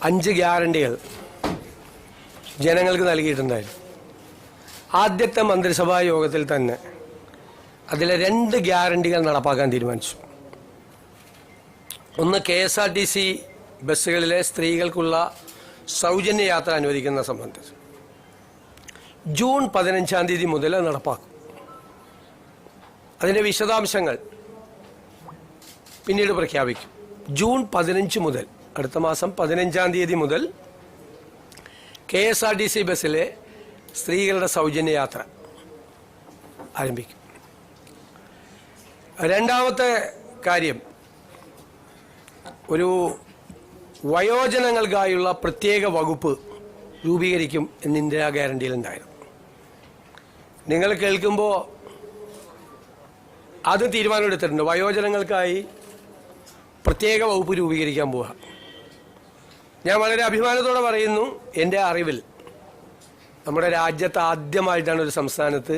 5 ഗ്യാരണ്ടികൾ ജനങ്ങൾക്ക് നൽകിയിട്ടുണ്ടായിരുന്നു. ആദ്യത്തെ മന്ത്രിസഭാ യോഗത്തിൽ തന്നെ അതിലെ 2 ഗ്യാരണ്ടികൾ നടപ്പാക്കാൻ തീരുമാനിച്ചു. ഒന്ന്, KSRTC ബസ്സുകളിലെ സ്ത്രീകൾക്കുള്ള സൗജന്യ യാത്ര അനുവദിക്കുന്ന സംബന്ധിച്ച് ജൂൺ 15-ാം തീയതി മുതൽ നടപ്പാക്കും. അതിൻ്റെ വിശദാംശങ്ങൾ പിന്നീട് പ്രഖ്യാപിക്കും. ജൂൺ 15 മുതൽ, അടുത്ത മാസം 15-ാം തീയതി മുതൽ KSRTC ബസ്സിലെ സ്ത്രീകളുടെ സൗജന്യ യാത്ര ആരംഭിക്കും. രണ്ടാമത്തെ കാര്യം, ഒരു വയോജനങ്ങൾക്കായുള്ള പ്രത്യേക വകുപ്പ് രൂപീകരിക്കും എന്ന് ഇന്ദിരാ ഗ്യാരണ്ടിയിലുണ്ടായിരുന്നു. നിങ്ങൾ കേൾക്കുമ്പോൾ അത് തീരുമാനമെടുത്തിട്ടുണ്ട്. വയോജനങ്ങൾക്കായി പ്രത്യേക വകുപ്പ് രൂപീകരിക്കാൻ പോവുക. ഞാൻ വളരെ അഭിമാനത്തോടെ പറയുന്നു, എൻ്റെ അറിവിൽ നമ്മുടെ രാജ്യത്ത് ആദ്യമായിട്ടാണ് ഒരു സംസ്ഥാനത്ത്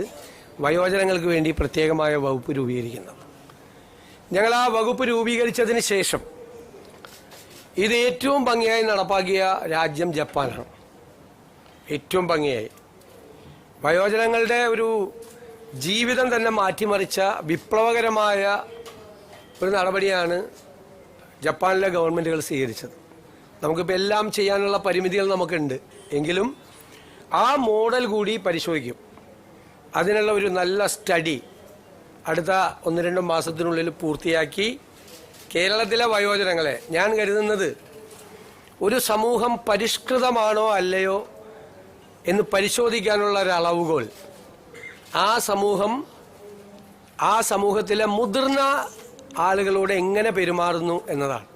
വയോജനങ്ങൾക്ക് വേണ്ടി പ്രത്യേകമായ വകുപ്പ് രൂപീകരിക്കുന്നത്. ഞങ്ങൾ ആ വകുപ്പ് രൂപീകരിച്ചതിന് ശേഷം ഇത് ഏറ്റവും ഭംഗിയായി നടപ്പാക്കിയ രാജ്യം ജപ്പാനാണ്. ഏറ്റവും ഭംഗിയായി വയോജനങ്ങളുടെ ഒരു ജീവിതം തന്നെ മാറ്റിമറിച്ച വിപ്ലവകരമായ ഒരു നടപടിയാണ് ജപ്പാനിലെ ഗവൺമെൻറ്റുകൾ സ്വീകരിച്ചത്. നമുക്കിപ്പോൾ എല്ലാം ചെയ്യാനുള്ള പരിമിതികൾ നമുക്കുണ്ട്, എങ്കിലും ആ മോഡൽ കൂടി പരിശോധിക്കും. അതിനുള്ള ഒരു നല്ല സ്റ്റഡി അടുത്ത 1-2 മാസത്തിനുള്ളിൽ പൂർത്തിയാക്കി കേരളത്തിലെ വയോജനങ്ങളെ, ഞാൻ കരുതുന്നത് ഒരു സമൂഹം പരിഷ്കൃതമാണോ അല്ലയോ എന്ന് പരിശോധിക്കാനുള്ള ഒരു അളവുകോൽ ആ സമൂഹത്തിലെ മുതിർന്ന ആളുകളോട് എങ്ങനെ പെരുമാറുന്നു എന്നതാണ്.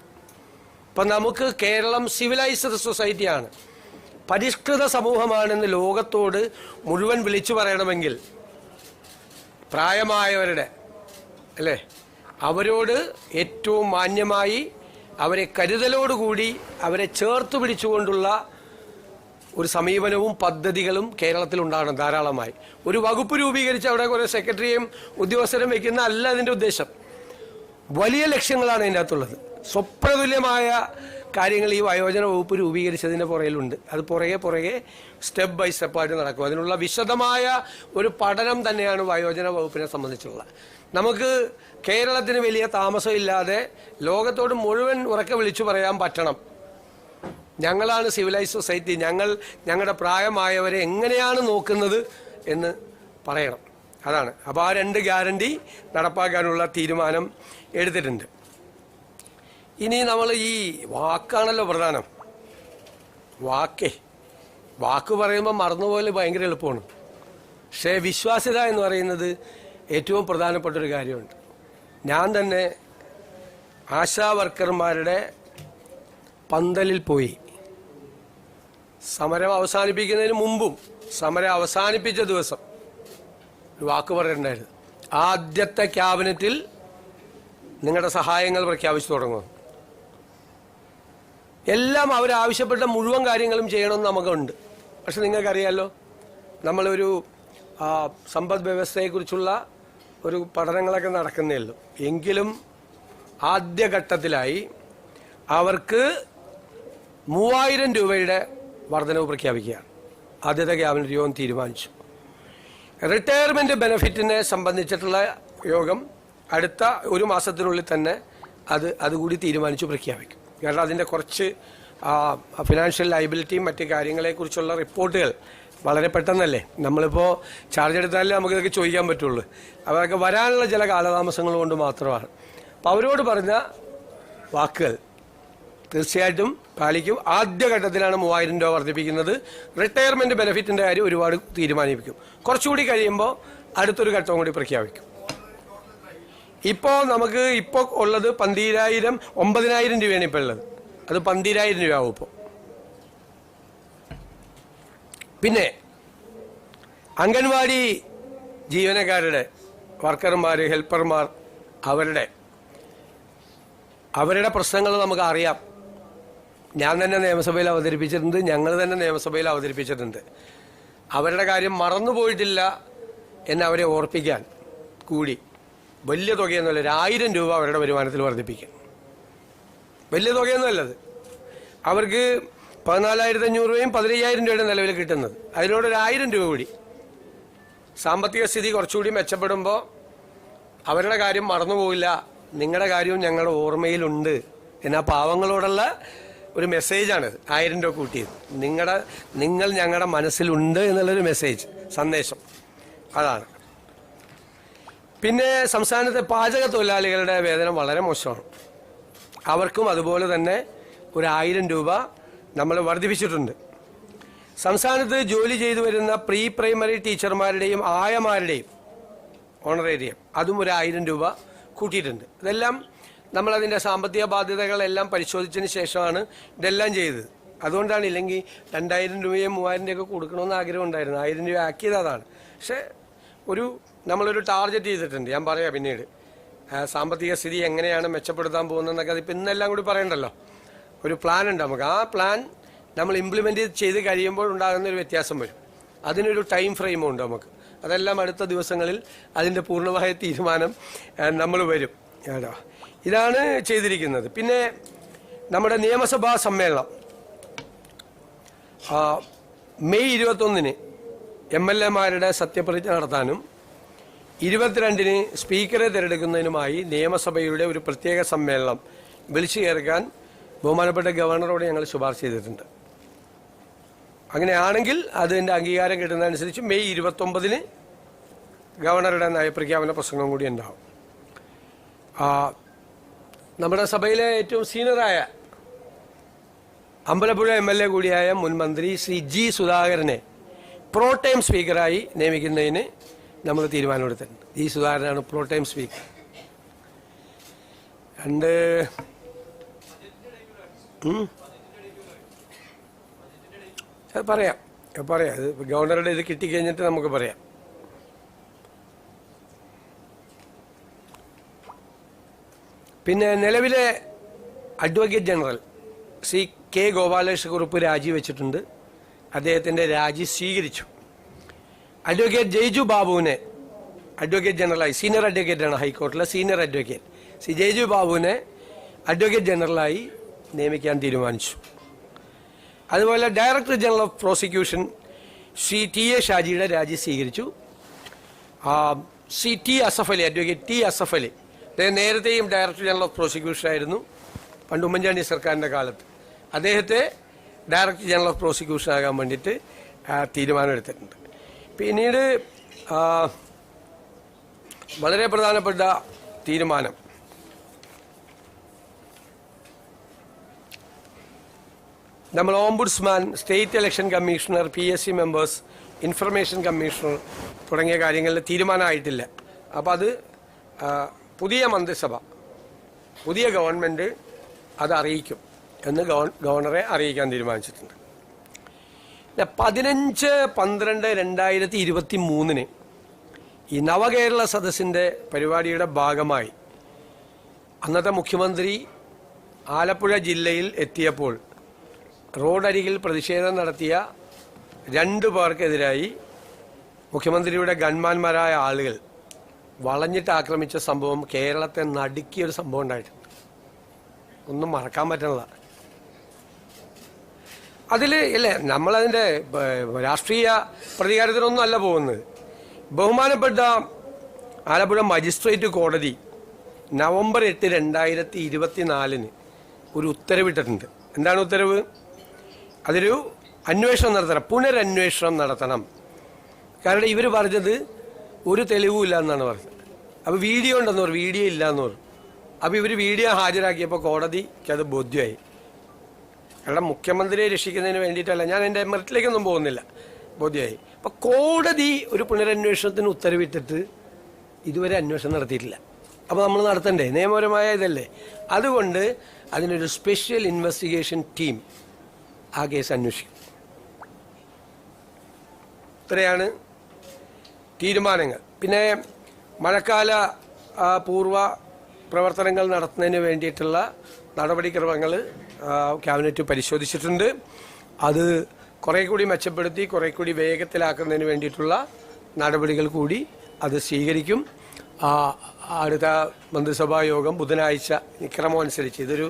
ഇപ്പം നമുക്ക് കേരളം സിവിലൈസ്ഡ് സൊസൈറ്റിയാണ്, പരിഷ്കൃത സമൂഹമാണെന്ന് ലോകത്തോട് മുഴുവൻ വിളിച്ചു പറയണമെങ്കിൽ പ്രായമായവരുടെ അല്ലേ, അവരോട് ഏറ്റവും മാന്യമായി, അവരെ കരുതലോടുകൂടി, അവരെ ചേർത്ത് പിടിച്ചുകൊണ്ടുള്ള ഒരു സമീപനവും പദ്ധതികളും കേരളത്തിലുണ്ടാകണം ധാരാളമായി. ഒരു വകുപ്പ് രൂപീകരിച്ച് അവിടെ കുറേ സെക്രട്ടറിയും ഉദ്യോഗസ്ഥരും വയ്ക്കുന്ന അല്ല അതിൻ്റെ ഉദ്ദേശം. വലിയ ലക്ഷ്യങ്ങളാണ് അതിൻ്റെ അകത്തുള്ളത്. സ്വപ്നതുല്യമായ കാര്യങ്ങൾ ഈ വയോജന വകുപ്പ് രൂപീകരിച്ചതിൻ്റെ പുറകിലുണ്ട്. അത് പുറകെ സ്റ്റെപ്പ് ബൈ സ്റ്റെപ്പായിട്ട് നടക്കും. അതിനുള്ള വിശദമായ ഒരു പഠനം തന്നെയാണ് വയോജന വകുപ്പിനെ സംബന്ധിച്ചുള്ള. നമുക്ക് കേരളത്തിന് വലിയ താമസമില്ലാതെ ലോകത്തോട് മുഴുവൻ ഉറക്കെ വിളിച്ചു പറയാൻ പറ്റണം, ഞങ്ങളാണ് സിവിലൈസ് സൊസൈറ്റി, ഞങ്ങളുടെ പ്രായമായവരെ എങ്ങനെയാണ് നോക്കുന്നത് എന്ന് പറയണം. അതാണ്. അപ്പോൾ ആ 2 ഗ്യാരണ്ടി നടപ്പാക്കാനുള്ള തീരുമാനം എടുത്തിട്ടുണ്ട്. ഇനി നമ്മൾ ഈ വാക്കാണല്ലോ പ്രധാനം. വാക്ക് പറയുമ്പോൾ മറന്നുപോലെ ഭയങ്കര എളുപ്പമാണ്. പക്ഷേ വിശ്വാസ്യത എന്ന് പറയുന്നത് ഏറ്റവും പ്രധാനപ്പെട്ടൊരു കാര്യമുണ്ട്. ഞാൻ തന്നെ ആശാ വർക്കർമാരുടെ പന്തലിൽ പോയി സമരം അവസാനിപ്പിക്കുന്നതിന് മുമ്പും സമരം അവസാനിപ്പിച്ച ദിവസം ഒരു വാക്ക് പറഞ്ഞിട്ടുണ്ടായിരുന്നു, ആദ്യത്തെ ക്യാബിനറ്റിൽ നിങ്ങളുടെ സഹായങ്ങൾ പ്രഖ്യാപിച്ചു തുടങ്ങും. എല്ലാം അവരാവശ്യപ്പെട്ട മുഴുവൻ കാര്യങ്ങളും ചെയ്യണമെന്ന് നമുക്കുണ്ട്. പക്ഷെ നിങ്ങൾക്കറിയാമല്ലോ, നമ്മളൊരു സമ്പദ് വ്യവസ്ഥയെക്കുറിച്ചുള്ള ഒരു പഠനങ്ങളൊക്കെ നടക്കുന്നേ ഉള്ളൂ. എങ്കിലും ആദ്യഘട്ടത്തിലായി അവർക്ക് 3000 രൂപയുടെ വർധനവ് പ്രഖ്യാപിക്കുകയാണ്. ആദ്യത്തെ ക്യാബിനറ്റ് യോഗം തീരുമാനിച്ചു. റിട്ടയർമെൻറ്റ് ബെനിഫിറ്റിനെ സംബന്ധിച്ചിട്ടുള്ള യോഗം അടുത്ത 1 മാസത്തിനുള്ളിൽ തന്നെ അതുകൂടി തീരുമാനിച്ചു പ്രഖ്യാപിക്കും. കാരണം അതിൻ്റെ കുറച്ച് ഫിനാൻഷ്യൽ ലയബിലിറ്റിയും മറ്റ് കാര്യങ്ങളെക്കുറിച്ചുള്ള റിപ്പോർട്ടുകൾ വളരെ പെട്ടെന്നല്ലേ, നമ്മളിപ്പോൾ ചാർജ് എടുത്താലേ നമുക്കിതൊക്കെ ചോദിക്കാൻ പറ്റുള്ളൂ. അതൊക്കെ വരാനുള്ള ചില കാലതാമസങ്ങൾ കൊണ്ട് മാത്രമാണ്. അപ്പോൾ അവരോട് പറഞ്ഞ വാക്കുകൾ തീർച്ചയായിട്ടും പാലിക്കും. ആദ്യഘട്ടത്തിലാണ് 3000 രൂപ വർദ്ധിപ്പിക്കുന്നത്. റിട്ടയർമെൻറ്റ് ബെനിഫിറ്റിൻ്റെ കാര്യം ഒരുപാട് തീരുമാനിപ്പിക്കും. കുറച്ചുകൂടി കഴിയുമ്പോൾ അടുത്തൊരു ഘട്ടവും കൂടി പ്രഖ്യാപിക്കും. ഇപ്പോൾ നമുക്ക് ഉള്ളത് 9,000 രൂപയാണ് ഇപ്പോൾ ഉള്ളത്. അത് 12,000 രൂപയാവും ഇപ്പോൾ. പിന്നെ അംഗൻവാടി ജീവനക്കാരുടെ, വർക്കർമാർ, ഹെൽപ്പർമാർ, അവരുടെ പ്രശ്നങ്ങൾ നമുക്ക് അറിയാം. ഞാൻ തന്നെ നിയമസഭയിൽ അവതരിപ്പിച്ചിട്ടുണ്ട്, ഞങ്ങൾ തന്നെ നിയമസഭയിൽ അവതരിപ്പിച്ചിട്ടുണ്ട്. അവരുടെ കാര്യം മറന്നുപോയിട്ടില്ല എന്നവരെ ഓർപ്പിക്കാൻ കൂടി വലിയ തുകയൊന്നുമല്ല, 1000 രൂപ അവരുടെ വരുമാനത്തിൽ വർദ്ധിപ്പിക്കാൻ. വലിയ തുകയൊന്നുമല്ലത്. അവർക്ക് 14,500 രൂപയും 15,000 രൂപയുടെ നിലവിൽ കിട്ടുന്നത്. അതിനോട് 1,000 രൂപ കൂടി സാമ്പത്തിക സ്ഥിതി കുറച്ചുകൂടി മെച്ചപ്പെടുമ്പോൾ അവരുടെ കാര്യം മറന്നുപോകില്ല, നിങ്ങളുടെ കാര്യവും ഞങ്ങളുടെ ഓർമ്മയിലുണ്ട് എന്നാ പാവങ്ങളോടുള്ള ഒരു മെസ്സേജാണ് 1,000 രൂപ കൂട്ടിയത്. നിങ്ങൾ ഞങ്ങളുടെ മനസ്സിലുണ്ട് എന്നുള്ളൊരു മെസ്സേജ്, സന്ദേശം അതാണ്. പിന്നെ സംസ്ഥാനത്തെ പാചക തൊഴിലാളികളുടെ വേതനം വളരെ മോശമാണ്. അവർക്കും അതുപോലെ തന്നെ ഒരു 1,000 രൂപ നമ്മൾ വർദ്ധിപ്പിച്ചിട്ടുണ്ട്. സംസ്ഥാനത്ത് ജോലി ചെയ്തു വരുന്ന പ്രീ പ്രൈമറി ടീച്ചർമാരുടെയും ആയമാരുടെയും ഓണറേറിയം അതും ഒരു 1,000 രൂപ കൂട്ടിയിട്ടുണ്ട്. ഇതെല്ലാം നമ്മളതിൻ്റെ സാമ്പത്തിക ബാധ്യതകളെല്ലാം പരിശോധിച്ചതിന് ശേഷമാണ് ഇതെല്ലാം ചെയ്തത്. അതുകൊണ്ടാണ്, ഇല്ലെങ്കിൽ 2,000 രൂപയും 3,000 രൂപയൊക്കെ കൊടുക്കണമെന്ന് ആഗ്രഹം ഉണ്ടായിരുന്നു. 1,000 രൂപ ആക്കിയത് അതാണ്. പക്ഷേ നമ്മളൊരു ടാർഗറ്റ് ചെയ്തിട്ടുണ്ട്. ഞാൻ പറയാം പിന്നീട് സാമ്പത്തിക സ്ഥിതി എങ്ങനെയാണ് മെച്ചപ്പെടുത്താൻ പോകുന്നതെന്നൊക്കെ. അതിപ്പോൾ ഇന്നെല്ലാം കൂടി പറയണ്ടല്ലോ. ഒരു പ്ലാൻ ഉണ്ട് നമുക്ക്. ആ പ്ലാൻ നമ്മൾ ഇംപ്ലിമെൻ്റ് ചെയ്ത് കഴിയുമ്പോൾ ഉണ്ടാകുന്ന ഒരു വ്യത്യാസം വരും. അതിനൊരു ടൈം ഫ്രെയിമും ഉണ്ട് നമുക്ക്. അതെല്ലാം അടുത്ത ദിവസങ്ങളിൽ അതിൻ്റെ പൂർണ്ണമായ തീരുമാനം നമ്മൾ വരും കേട്ടോ. ഇതാണ് ചെയ്തിരിക്കുന്നത്. പിന്നെ നമ്മുടെ നിയമസഭാ സമ്മേളനം മെയ് 21-ന് MLA-മാരുടെ സത്യപ്രതിജ്ഞ നടത്താനും 22-ന് സ്പീക്കറെ തിരഞ്ഞെടുക്കുന്നതിനുമായി നിയമസഭയുടെ ഒരു പ്രത്യേക സമ്മേളനം വിളിച്ചു ചേർക്കാൻ ബഹുമാനപ്പെട്ട ഗവർണറോട് ഞങ്ങൾ ശുപാർശ ചെയ്തിട്ടുണ്ട്. അങ്ങനെയാണെങ്കിൽ അതിൻ്റെ അംഗീകാരം കിട്ടുന്നതനുസരിച്ച് മെയ് 29-ന് ഗവർണറുടെ നയപ്രഖ്യാപന പ്രസംഗം കൂടി ഉണ്ടാവും. നമ്മുടെ സഭയിലെ ഏറ്റവും സീനിയറായ അമ്പലപ്പുഴ MLA കൂടിയായ മുൻ മന്ത്രി ശ്രീ G. സുധാകരനെ പ്രോടൈം സ്പീക്കറായി നിയമിക്കുന്നതിന് നമ്മൾ തീരുമാനമെടുത്തിട്ടുണ്ട്. G. സുധാകരനാണ് പ്രോടൈം സ്പീക്കർ. പറയാം അത് ഗവർണറുടെ ഇത് കിട്ടിക്കഴിഞ്ഞിട്ട് നമുക്ക് പറയാം. പിന്നെ നിലവിലെ അഡ്വക്കേറ്റ് ജനറൽ ശ്രീ K. ഗോപാലകൃഷ്ണക്കുറുപ്പ് രാജിവെച്ചിട്ടുണ്ട്. അദ്ദേഹത്തിൻ്റെ രാജി സ്വീകരിച്ചു. അഡ്വക്കേറ്റ് ജയ്ജു ബാബുവിനെ അഡ്വക്കേറ്റ് ജനറലായി, സീനിയർ അഡ്വക്കേറ്റാണ് ഹൈക്കോടതിയിലെ സീനിയർ അഡ്വക്കേറ്റ് ശ്രീ ജയ്ജു ബാബുവിനെ അഡ്വക്കേറ്റ് ജനറലായി നിയമിക്കാൻ തീരുമാനിച്ചു. അതുപോലെ director general of prosecution Shri T.A. ഷാജിയുടെ രാജി സ്വീകരിച്ചു. Shri T. Asaf Ali, advocate T. Asaf Ali, അദ്ദേഹം നേരത്തെയും ഡയറക്ടർ ജനറൽ ഓഫ് പ്രോസിക്യൂഷൻ ആയിരുന്നു പണ്ട് ഉമ്മൻചാണ്ടി സർക്കാരിൻ്റെ കാലത്ത്. അദ്ദേഹത്തെ ഡയറക്ടർ ജനറൽ ഓഫ് പ്രോസിക്യൂഷൻ ആകാൻ വേണ്ടിയിട്ട് തീരുമാനമെടുത്തിട്ടുണ്ട്. പിന്നീട് വളരെ പ്രധാനപ്പെട്ട തീരുമാനം നമ്മൾ ombudsman, state election commissioner, PSC members, information commissioner തുടങ്ങിയ കാര്യങ്ങളിൽ തീരുമാനമായിട്ടില്ല. അപ്പോൾ അത് പുതിയ മന്ത്രിസഭ, പുതിയ ഗവൺമെൻറ് അത് അറിയിക്കും എന്ന് ഗവർണറെ അറിയിക്കാൻ തീരുമാനിച്ചിട്ടുണ്ട്. 15/12/2023 ഈ നവകേരള സദസ്സിൻ്റെ പരിപാടിയുടെ ഭാഗമായി അന്നത്തെ മുഖ്യമന്ത്രി ആലപ്പുഴ ജില്ലയിൽ എത്തിയപ്പോൾ റോഡരികിൽ പ്രതിഷേധം നടത്തിയ 2 പേർക്കെതിരായി മുഖ്യമന്ത്രിയുടെ ഗൺമാന്മാരായ ആളുകൾ വളഞ്ഞിട്ട് ആക്രമിച്ച സംഭവം കേരളത്തെ നടുക്കിയൊരു സംഭവം ഉണ്ടായിട്ടുണ്ട്. ഒന്നും മറക്കാൻ പറ്റുന്നില്ല. അതിൽ അല്ലേ നമ്മളതിൻ്റെ രാഷ്ട്രീയ പ്രതികാരത്തിനൊന്നും അല്ല പോകുന്നത്. ബഹുമാനപ്പെട്ട ആലപ്പുഴ മജിസ്ട്രേറ്റ് കോടതി നവംബർ 8, 2024 ഒരു ഉത്തരവിട്ടിട്ടുണ്ട്. എന്താണ് ഉത്തരവ്? അതൊരു അന്വേഷണം നടത്തണം, പുനരന്വേഷണം നടത്തണം. കാരണം ഇവർ പറഞ്ഞത് ഒരു തെളിവുമില്ല എന്നാണ് പറഞ്ഞത്. അപ്പോൾ വീഡിയോ ഉണ്ടെന്ന് പറഞ്ഞു, വീഡിയോ ഇല്ല എന്ന് പറഞ്ഞു. അപ്പോൾ ഇവർ വീഡിയോ ഹാജരാക്കിയപ്പോൾ കോടതിക്ക് അത് ബോധ്യമായി. കാരണം മുഖ്യമന്ത്രിയെ രക്ഷിക്കുന്നതിന് വേണ്ടിയിട്ടല്ല, ഞാൻ എൻ്റെ മെറിറ്റിലേക്കൊന്നും പോകുന്നില്ല, ബോധ്യമായി. അപ്പോൾ കോടതി ഒരു പുനരന്വേഷണത്തിന് ഉത്തരവിട്ടിട്ട് ഇതുവരെ അന്വേഷണം നടത്തിയിട്ടില്ല. അപ്പോൾ നമ്മൾ നടത്തണ്ടേ? നിയമപരമായ ഇതല്ലേ. അതുകൊണ്ട് അതിനൊരു സ്പെഷ്യൽ ഇൻവെസ്റ്റിഗേഷൻ ടീം ആ കേസ് അന്വേഷിക്കും. ഇത്രയാണ് തീരുമാനങ്ങൾ. പിന്നെ മഴക്കാല പൂർവ്വ പ്രവർത്തനങ്ങൾ നടത്തുന്നതിന് വേണ്ടിയിട്ടുള്ള നടപടിക്രമങ്ങൾ ക്യാബിനറ്റ് പരിശോധിച്ചിട്ടുണ്ട്. അത് കുറേ കൂടി മെച്ചപ്പെടുത്തി കുറേ കൂടി വേഗത്തിലാക്കുന്നതിന് വേണ്ടിയിട്ടുള്ള നടപടികൾ കൂടി അത് സ്വീകരിക്കും. അടുത്ത മന്ത്രിസഭാ യോഗം ബുധനാഴ്ച ക്രമം അനുസരിച്ച്, ഇതൊരു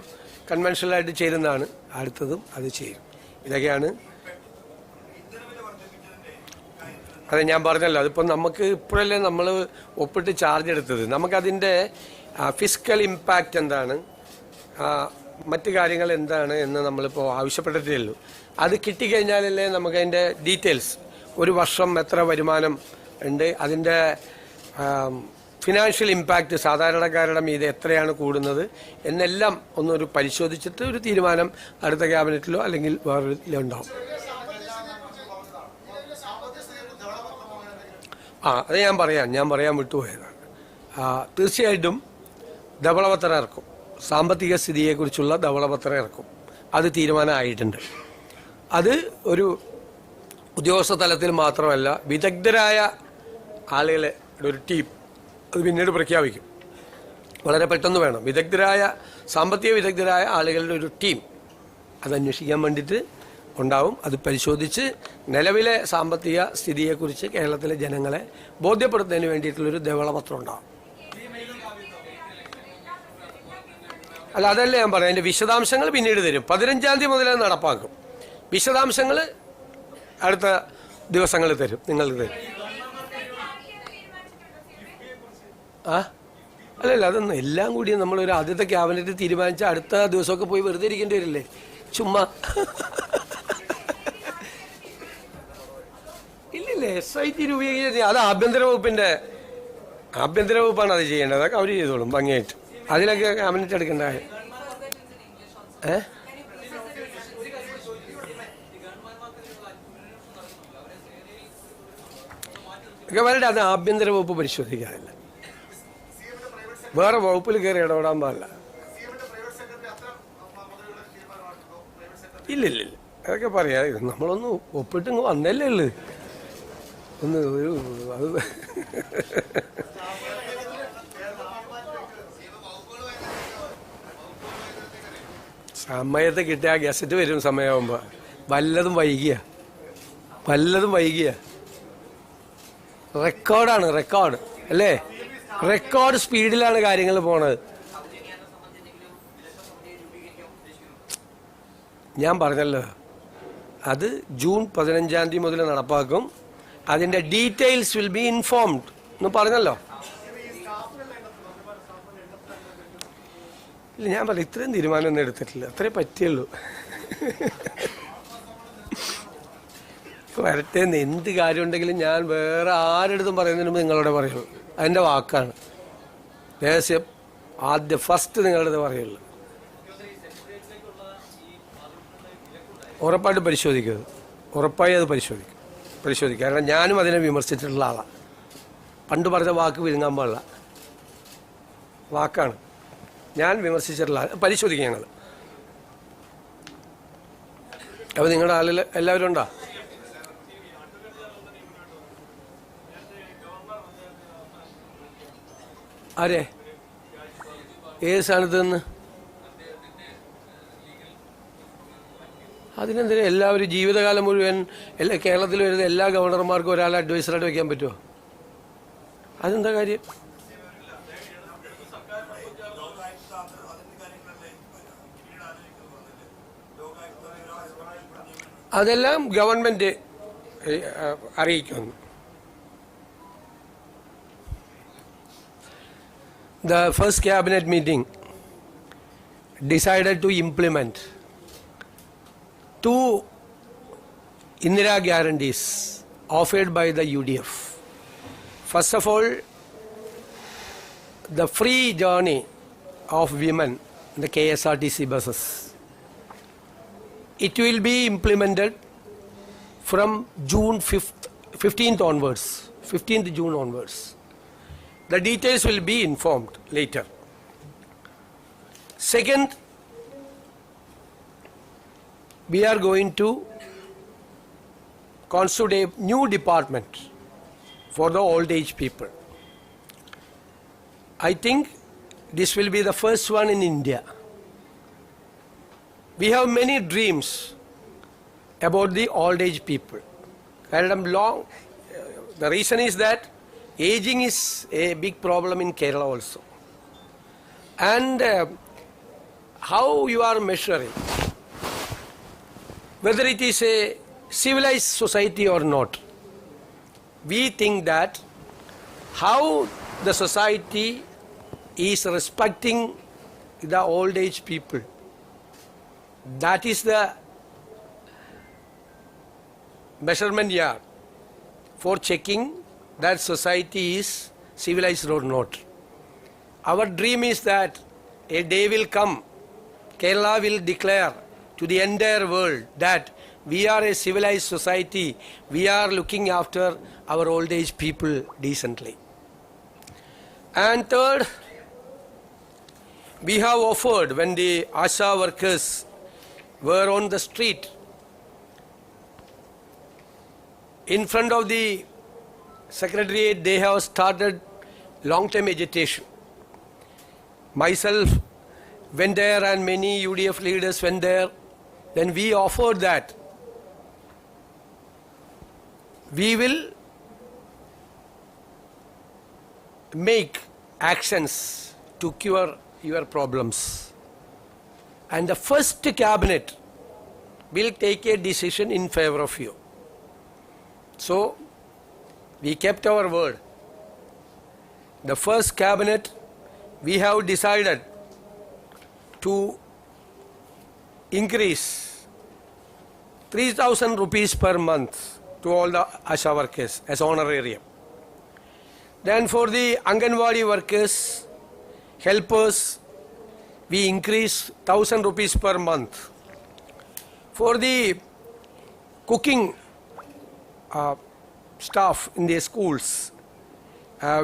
കൺവെൻഷനലായിട്ട് ചേരുന്നതാണ്. അടുത്തതും അത് ചെയ്യും. ഇതൊക്കെയാണ്. അതെ, ഞാൻ പറഞ്ഞല്ലോ, അതിപ്പോൾ നമുക്ക് ഇപ്പോഴല്ലേ നമ്മൾ ഒപ്പിട്ട് ചാർജ് എടുത്തത്. നമുക്കതിൻ്റെ ഫിസിക്കൽ ഇമ്പാക്റ്റ് എന്താണ്, മറ്റു കാര്യങ്ങൾ എന്താണ് എന്ന് നമ്മളിപ്പോൾ ആവശ്യപ്പെട്ടിട്ടേ ഉള്ളൂ. അത് കിട്ടിക്കഴിഞ്ഞാലല്ലേ നമുക്കതിൻ്റെ ഡീറ്റെയിൽസ്, ഒരു വർഷം എത്ര വരുമാനം ഉണ്ട്, അതിൻ്റെ ഫിനാൻഷ്യൽ ഇമ്പാക്റ്റ് സാധാരണക്കാരുടെ മീതെ എത്രയാണ് കൂടുന്നത് എന്നെല്ലാം ഒന്നൊരു പരിശോധിച്ചിട്ട് ഒരു തീരുമാനം അടുത്ത ക്യാബിനറ്റിലോ അല്ലെങ്കിൽ വേറെ ഉണ്ടാവും. അത് ഞാൻ പറയാൻ വിട്ടുപോയതാണ്. തീർച്ചയായിട്ടും ധവളപത്രം ഇറക്കും, സാമ്പത്തിക സ്ഥിതിയെക്കുറിച്ചുള്ള ധവളപത്രം ഇറക്കും. അത് തീരുമാനമായിട്ടുണ്ട്. അത് ഒരു ഉദ്യോഗസ്ഥ തലത്തിൽ മാത്രമല്ല, വിദഗ്ധരായ ആളുകളെ ഒരു ടീം അത് പിന്നീട് പ്രഖ്യാപിക്കും. വളരെ പെട്ടെന്ന് വേണം. സാമ്പത്തിക വിദഗ്ധരായ ആളുകളുടെ ഒരു ടീം അത് അന്വേഷിക്കാൻ വേണ്ടിയിട്ട് ഉണ്ടാവും. അത് പരിശോധിച്ച് നിലവിലെ സാമ്പത്തിക സ്ഥിതിയെക്കുറിച്ച് കേരളത്തിലെ ജനങ്ങളെ ബോധ്യപ്പെടുത്തുന്നതിന് വേണ്ടിയിട്ടുള്ളൊരു ധവളപത്രം ഉണ്ടാവും. അല്ല, അതല്ലേ ഞാൻ പറയാം. അതിൻ്റെ വിശദാംശങ്ങൾ പിന്നീട് തരും. 15-ാം തീയതി മുതൽ നടപ്പാക്കും. വിശദാംശങ്ങൾ അടുത്ത ദിവസങ്ങളിൽ തരും, നിങ്ങൾക്ക് തരും. അല്ലല്ല, അതൊന്നും എല്ലാം കൂടി നമ്മളൊരു ആദ്യത്തെ ക്യാബിനറ്റ് തീരുമാനിച്ച അടുത്ത ദിവസമൊക്കെ പോയി വെറുതെ ഇരിക്കേണ്ടി വരില്ലേ, ചുമ്മാ. ഇല്ലില്ല, SIT രൂപീകരിച്ച അത് ആഭ്യന്തര വകുപ്പാണ് അത് ചെയ്യേണ്ടത്. അതൊക്കെ അവർ ചെയ്തോളും ഭംഗിയായിട്ട്. അതിലൊക്കെ ക്യാബിനറ്റ് എടുക്കേണ്ട കാര്യം. വരുടെ അത് ആഭ്യന്തര വകുപ്പ് പരിശോധിക്കാറില്ല. വേറെ വകുപ്പിൽ കയറി ഇടപെടാൻ പാടില്ല. ഇല്ലില്ല, അതൊക്കെ പറയാം. നമ്മളൊന്ന് ഒപ്പിട്ട് വന്നല്ലേ ഉള്ളു. ഒന്ന് ഒരു അത് സമയത്ത് കിട്ടിയ ഗസറ്റ് വരും സമയമാകുമ്പോൾ. വല്ലതും വൈകിയ റെക്കോർഡ് അല്ലേ? റെക്കോർഡ് സ്പീഡിലാണ് കാര്യങ്ങൾ പോണത്. ഞാൻ പറഞ്ഞല്ലോ, അത് ജൂൺ 15-ാം തീയതി മുതൽ നടപ്പാക്കും. അതിൻ്റെ ഡീറ്റെയിൽസ് വിൽ ബി ഇൻഫോംഡ് എന്ന് പറഞ്ഞല്ലോ. ഇല്ല, ഞാൻ പറഞ്ഞു ഇത്രയും തീരുമാനമൊന്നും എടുത്തിട്ടില്ല. അത്രേ പറ്റിയുള്ളൂ. വരട്ടെ, എന്ത് കാര്യമുണ്ടെങ്കിലും ഞാൻ വേറെ ആരെടുത്തും പറയുന്നതിന് മുമ്പ് നിങ്ങളോട് പറയുള്ളൂ. അതിൻ്റെ വാക്കാണ്, രഹസ്യം. ഫസ്റ്റ് നിങ്ങളുടെ പറയുള്ളൂ. ഉറപ്പായിട്ട് പരിശോധിക്കുന്നത്, ഉറപ്പായി അത് പരിശോധിക്കും. കാരണം ഞാനും അതിനെ വിമർശിച്ചിട്ടുള്ള ആളാണ്. പണ്ട് പറഞ്ഞ വാക്ക് വിഴുങ്ങാൻ പാടില്ല, വാക്കാണ്. ഞാൻ വിമർശിച്ചിട്ടുള്ള പരിശോധിക്കും ഞങ്ങൾ. അപ്പോൾ നിങ്ങളുടെ ആളിൽ എല്ലാവരും ഉണ്ടോ? ആരെ? ഏത് സ്ഥാനത്ത് നിന്ന്? അതിനെന്തിനാ എല്ലാവരും ജീവിതകാലം മുഴുവൻ കേരളത്തിൽ വരുന്ന എല്ലാ ഗവർണർമാർക്കും ഒരാളെ അഡ്വൈസറായിട്ട് വയ്ക്കാൻ പറ്റുമോ? അതെന്താ കാര്യം? അതെല്ലാം ഗവൺമെന്റ് അറിയിക്കുന്നു. The first cabinet meeting decided to implement 2 Indira guarantees offered by the UDF. First of all, the free journey of women in the KSRTC buses. It will be implemented from June 15th onwards, 15th June onwards. The details will be informed later. Second, we are going to constitute a new department for the old age people. I think this will be the first one in India. We have many dreams about the old age people. The reason is that aging is a big problem in Kerala also. And how you are measuring whether it is a civilized society or not. We think that how the society is respecting the old age people, that is the measurement yard for checking that society is civilized or not. Our dream is that a day will come, Kerala will declare to the entire world that we are a civilized society, we are looking after our old age people decently. And third, we have offered, when the ASHA workers were on the street, in front of the secretariat, they have started long-term agitation. Myself went there and many UDF leaders went there. Then we offered that we will make actions to cure your problems. And the first cabinet will take a decision in favor of you. So, we kept our word. The first cabinet, we have decided to increase 3,000 rupees per month to all the ASHA workers as honorarium. Then for the Anganwadi workers, helpers, we increase 1,000 rupees per month. For the cooking staff in the schools,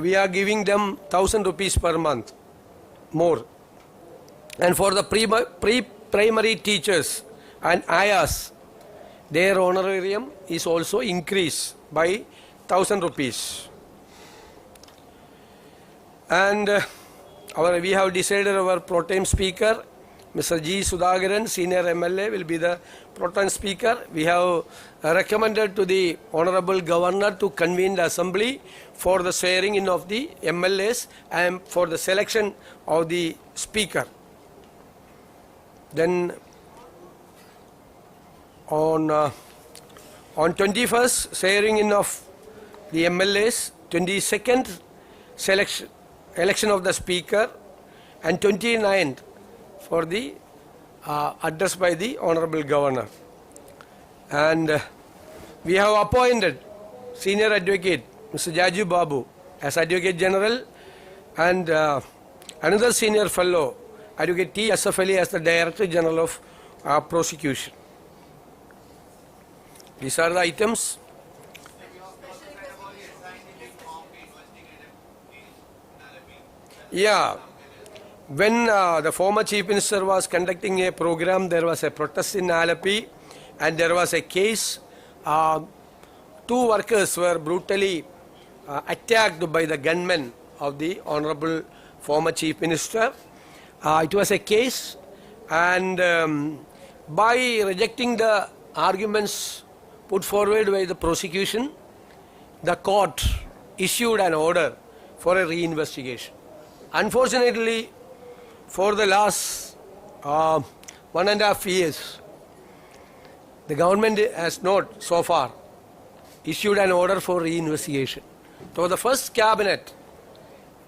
we are giving them 1,000 rupees per month more. And for the pre-primary teachers and ayahs, their honorarium is also increased by 1,000 rupees. And we have decided our pro tem speaker, Mr. G. Sudhakaran, senior MLA, will be the pro tem speaker. We have recommended to the Honorable Governor to convene the assembly for the swearing in of the MLAs and for the selection of the speaker. Then on 21st, swearing in of the MLAs, 22nd, election of the speaker, and 29th for the address by the Honorable Governor. And we have appointed Senior Advocate Mr. Jaju Babu as Advocate General and another Senior Fellow, Advocate T. Asaf Ali, as the Director General of Prosecution. These are the items. Yeah. When the former Chief Minister was conducting a program, there was a protest in Alleppey and there was a case. Two workers were brutally attacked by the gunmen of the Honorable former Chief Minister. It was a case, and by rejecting the arguments put forward by the prosecution, the court issued an order for a reinvestigation. Unfortunately, for the last 1.5 years, the government has not so far issued an order for reinvestigation. So the first cabinet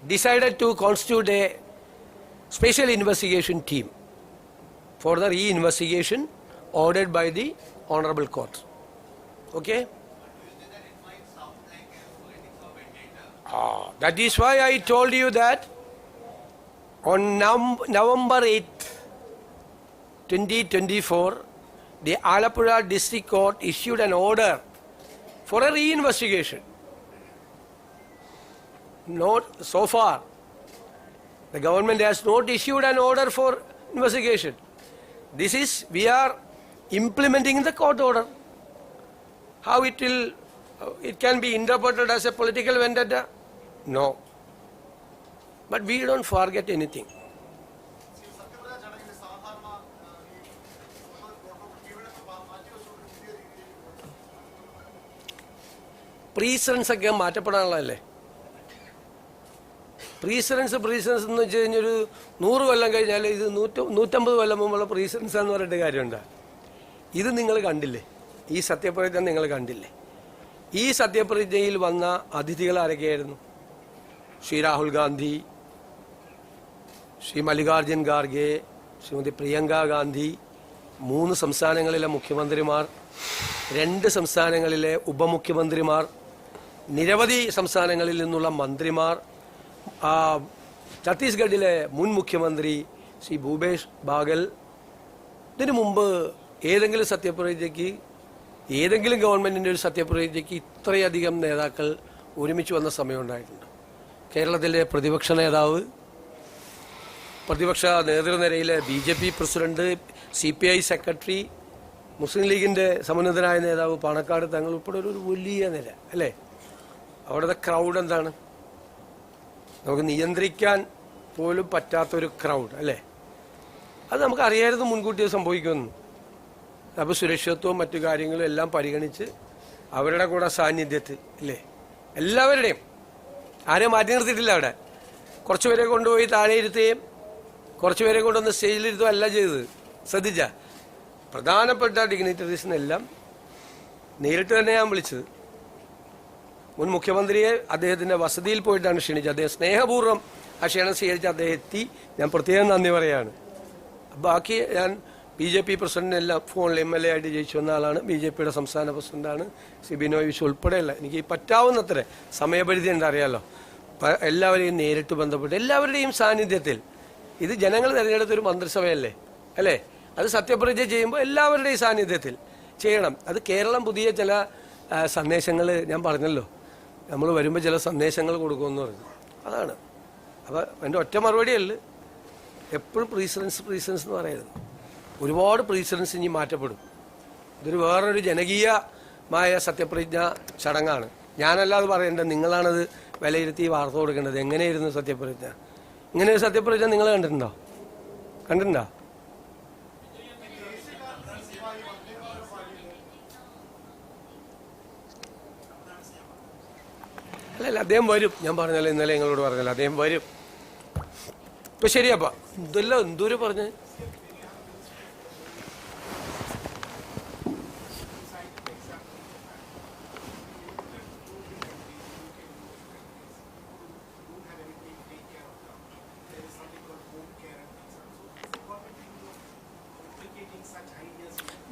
decided to constitute a special investigation team for the reinvestigation ordered by the Honorable Court. Okay? That is why I told you that on November 8th, 2024, the Alappuzha District Court issued an order for a reinvestigation. Not so far. The government has not issued an order for investigation. This is, we are implementing the court order. How it can be interpreted as a political vendetta? No. But we don't forget anything. Precedents ഒക്കെ മാറ്റപ്പെടാനുള്ളതല്ലേ? Precedence എന്ന് വെച്ച് കഴിഞ്ഞാൽ ഒരു 100 കൊല്ലം കഴിഞ്ഞാൽ ഇത് 150 കൊല്ലം മുമ്പുള്ള precedence എന്ന് പറഞ്ഞിട്ട് കാര്യമുണ്ട്. ഇത് നിങ്ങൾ കണ്ടില്ലേ? ഈ സത്യപ്രതിജ്ഞ നിങ്ങൾ കണ്ടില്ലേ? ഈ സത്യപ്രതിജ്ഞയിൽ വന്ന അതിഥികൾ ആരൊക്കെയായിരുന്നു? ശ്രീ രാഹുൽ ഗാന്ധി, ശ്രീ മല്ലികാർജുൻ ഖാർഗെ, ശ്രീമതി പ്രിയങ്ക ഗാന്ധി, 3 സംസ്ഥാനങ്ങളിലെ മുഖ്യമന്ത്രിമാർ, 2 സംസ്ഥാനങ്ങളിലെ ഉപമുഖ്യമന്ത്രിമാർ, നിരവധി സംസ്ഥാനങ്ങളിൽ നിന്നുള്ള മന്ത്രിമാർ, ഛത്തീസ്ഗഡിലെ മുൻ മുഖ്യമന്ത്രി ശ്രീ ഭൂപേഷ് ബാഗൽ. ഇതിനു മുമ്പ് ഏതെങ്കിലും സത്യപ്രതിജ്ഞയ്ക്ക്, ഏതെങ്കിലും ഗവൺമെന്റിന്റെ ഒരു സത്യപ്രതിജ്ഞയ്ക്ക് ഇത്രയധികം നേതാക്കൾ ഒരുമിച്ച് വന്ന സമയം ഉണ്ടായിട്ടുണ്ട്? കേരളത്തിലെ പ്രതിപക്ഷ നേതാവ്, പ്രതിപക്ഷ നേതൃനിരയിലെ BJP പ്രസിഡന്റ്, CPI സെക്രട്ടറി, മുസ്ലിം ലീഗിന്റെ സമുന്നതനായ നേതാവ് പാണക്കാട് തങ്ങൾ ഉൾപ്പെടെ ഒരു വലിയ നിര അല്ലേ? അവിടുത്തെ ക്രൗഡ് എന്താണ്? നമുക്ക് നിയന്ത്രിക്കാൻ പോലും പറ്റാത്തൊരു ക്രൗഡ് അല്ലേ? അത് നമുക്ക് അറിയായിരുന്നു മുൻകൂട്ടി സംഭവിക്കുമെന്ന്. അപ്പോൾ സുരക്ഷിതത്വവും മറ്റു കാര്യങ്ങളും എല്ലാം പരിഗണിച്ച് അവരുടെ കൂടെ സാന്നിധ്യത്തിൽ ഇല്ലേ, എല്ലാവരുടെയും, ആരെയും മാറ്റി നിർത്തിയിട്ടില്ല. അവിടെ കുറച്ചുപേരെ കൊണ്ടുപോയി താഴെ ഇരുത്തുകയും കുറച്ചുപേരെ കൊണ്ടുവന്ന് സ്റ്റേജിലിരുത്തുക അല്ല ചെയ്തത്. ശ്രദ്ധിച്ച പ്രധാനപ്പെട്ട ഡിഗ്നിറ്ററീസിനെല്ലാം നേരിട്ട് തന്നെ ഞാൻ വിളിച്ചത്. മുൻ മുഖ്യമന്ത്രിയെ അദ്ദേഹത്തിന്റെ വസതിയിൽ പോയിട്ടാണ് ക്ഷണിച്ചത്. അദ്ദേഹം സ്നേഹപൂർവ്വം ആ ക്ഷണം സ്വീകരിച്ച് അദ്ദേഹം എത്തി. ഞാൻ പ്രത്യേകം നന്ദി പറയാണ്. ബാക്കി ഞാൻ BJP പ്രസിഡന്റിനെല്ലാം ഫോണിൽ MLA ആയിട്ട് ജയിച്ചു വന്ന ആളാണ്. BJPയുടെ സംസ്ഥാന പ്രസിഡന്റാണ് ശ്രീ ബിനോയ് വിശ്വം ഉൾപ്പെടെയുള്ള. എനിക്ക് പറ്റാവുന്നത്ര സമയപരിധി ഉണ്ട്, അറിയാലോ. എല്ലാവരെയും നേരിട്ട് ബന്ധപ്പെട്ട് എല്ലാവരുടെയും സാന്നിധ്യത്തിൽ, ഇത് ജനങ്ങൾ തിരഞ്ഞെടുത്തൊരു മന്ത്രിസഭയല്ലേ അല്ലേ? അത് സത്യപ്രതിജ്ഞ ചെയ്യുമ്പോൾ എല്ലാവരുടെയും സാന്നിധ്യത്തിൽ ചെയ്യണം. അത് കേരളം പുതിയ ചില സന്ദേശങ്ങൾ, ഞാൻ പറഞ്ഞല്ലോ, നമ്മൾ വരുമ്പോൾ ചില സന്ദേശങ്ങൾ കൊടുക്കുമെന്ന് പറഞ്ഞു. അതാണ്. അപ്പോൾ എൻ്റെ ഒറ്റ മറുപടിയല്ല, എപ്പോഴും പ്രീസിഡൻസ് എന്ന് പറയരുത്. ഒരുപാട് പ്രീസിഡൻസ് ഇനി മാറ്റപ്പെടും. ഇതൊരു വേറൊരു ജനകീയമായ സത്യപ്രതിജ്ഞ ചടങ്ങാണ്. ഞാനല്ലാതെ പറയേണ്ടത്, നിങ്ങളാണത് വിലയിരുത്തി വാർത്ത കൊടുക്കേണ്ടത്. എങ്ങനെയായിരുന്നു സത്യപ്രതിജ്ഞ? ഇങ്ങനെ ഒരു സത്യപ്രതിജ്ഞ നിങ്ങൾ കണ്ടിട്ടുണ്ടോ? അല്ലല്ല, അദ്ദേഹം വരും. ഞാൻ പറഞ്ഞല്ലോ, ഇന്നലെ നിങ്ങളോട് പറഞ്ഞല്ലോ, അദ്ദേഹം വരും. ഇപ്പൊ ശരിയപ്പാ, ഇതെല്ലാം എന്തോരം പറഞ്ഞ്.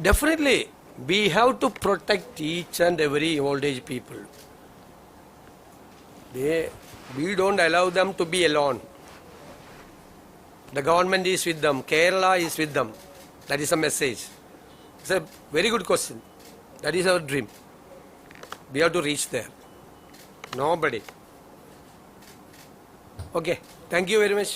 Definitely, we have to protect each and every old age people. We don't allow them to be alone. The government is with them. Kerala is with them. That is a message. It's a very good question. That is our dream. We have to reach there. Nobody. Okay. Thank you very much.